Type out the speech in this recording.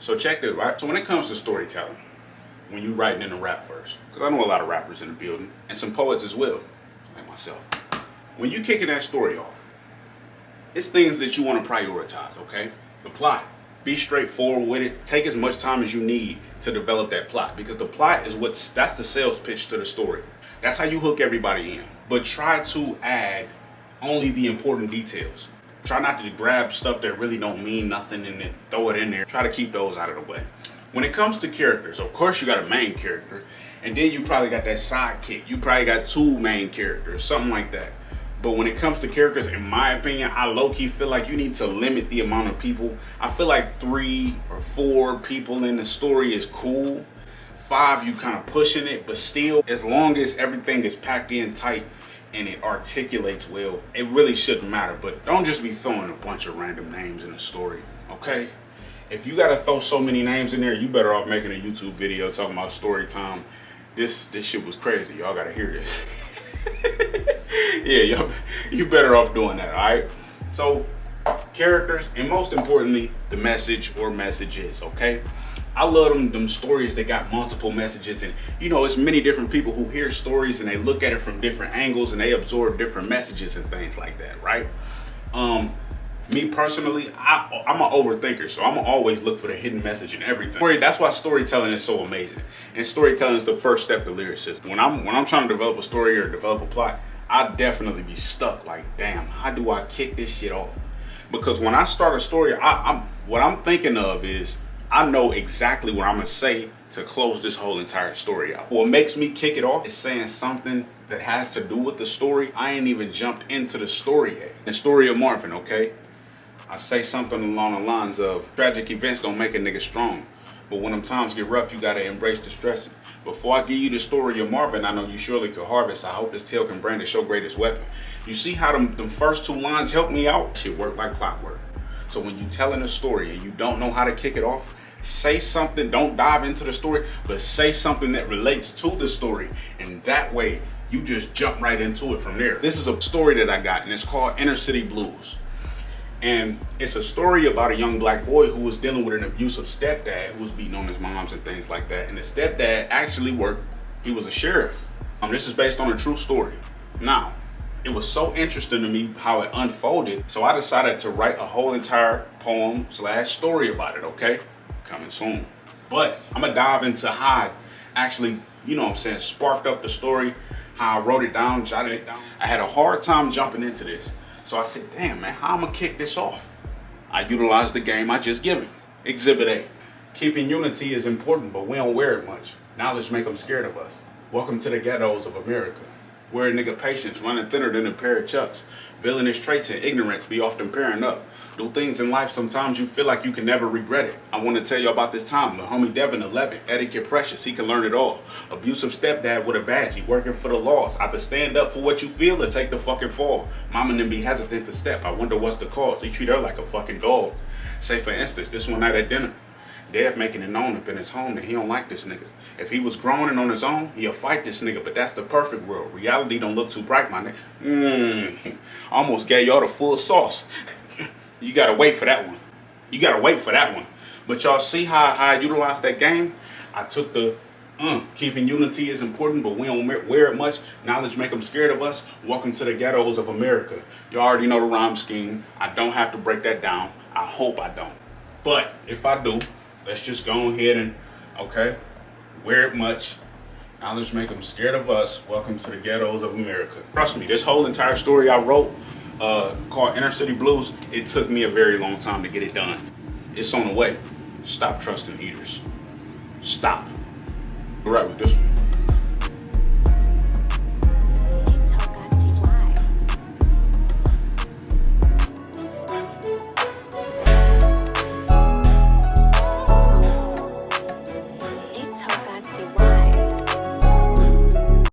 So check this, right? So when it comes to storytelling, when you writing in a rap verse, because I know a lot of rappers in the building, and some poets as well, like myself. When you kicking that story off, it's things that you want to prioritize, okay? The plot. Be straightforward with it. Take as much time as you need to develop that plot, because the plot is that's the sales pitch to the story. That's how you hook everybody in. But try to add only the important details. Try not to grab stuff that really don't mean nothing and then throw it in there. Try to keep those out of the way. When it comes to characters, of course you got a main character, and then you probably got that sidekick. You probably got two main characters, something like that. But when it comes to characters, in my opinion, I low-key feel like you need to limit the amount of people. I feel like 3 or 4 people in the story is cool. 5, you kind of pushing it, but still, as long as everything is packed in tight and it articulates well, it really shouldn't matter. But don't just be throwing a bunch of random names in the story, okay? If you gotta throw so many names in there, you better off making a YouTube video talking about story time. This shit was crazy. Y'all gotta hear this. Yeah, you better off doing that, all right? So, characters, and most importantly, the message or messages, okay? I love them stories that got multiple messages, and you know, it's many different people who hear stories and they look at it from different angles and they absorb different messages and things like that, right? Me personally, I'm an overthinker, so I'm gonna always look for the hidden message in everything. That's why storytelling is so amazing, and storytelling is the first step to lyricism. When I'm trying to develop a story or develop a plot, I definitely be stuck. Like, damn, how do I kick this shit off? Because when I start a story, what I'm thinking of is I know exactly what I'm gonna say to close this whole entire story out. What makes me kick it off is saying something that has to do with the story. I ain't even jumped into the story yet. The story of Marvin, okay? I say something along the lines of tragic events gonna make a nigga strong, but when them times get rough, you gotta embrace the stressing. Before I give you the story of Marvin, I know you surely could harvest. I hope this tale can brandish your greatest weapon. You see how them first 2 lines help me out? Shit work like clockwork. So when you telling a story and you don't know how to kick it off, say something. Don't dive into the story, but say something that relates to the story, and that way you just jump right into it from there. This is a story that I got, and it's called Inner City Blues. And it's a story about a young black boy who was dealing with an abusive stepdad who was beating on his moms and things like that. And the stepdad actually worked, he was a sheriff. This is based on a true story. Now, it was so interesting to me how it unfolded, so I decided to write a whole entire poem/story about it, okay? Coming soon. But I'm gonna dive into how I actually, you know what I'm saying, sparked up the story, how I wrote it down, jotted it down. I had a hard time jumping into this. So I said, damn, man, how I'm gonna kick this off? I utilized the game I just given. Exhibit A. Keeping unity is important, but we don't wear it much. Knowledge make them scared of us. Welcome to the ghettos of America, where a nigga patience running thinner than a pair of chucks. Villainous traits and ignorance be often pairing up. Do things in life sometimes you feel like you can never regret it. I want to tell you about this time. The homie Devin 11, etiquette precious, he can learn it all. Abusive stepdad with a badge, he working for the laws. Either stand up for what you feel or take the fucking fall. Mama then be hesitant to step. I wonder what's the cause. He treat her like a fucking dog. Say for instance, this one night at dinner, Dev making it known up in his home that he don't like this nigga. If he was grown and on his own, he'll fight this nigga, but that's the perfect world. Reality don't look too bright, my nigga. Almost gave y'all the full sauce. You gotta wait for that one. You gotta wait for that one. But y'all see how I utilized that game? I took the keeping unity is important, but we don't wear it much. Knowledge make them scared of us. Welcome to the ghettos of America. You already know the rhyme scheme. I don't have to break that down. I hope I don't. But if I do, let's just go ahead and, okay, wear it much. Knowledge make them scared of us. Welcome to the ghettos of America. Trust me, this whole entire story I wrote, called Inner City Blues, it took me a very long time to get it done. It's on the way. Stop trusting eaters. Stop. All right with this one.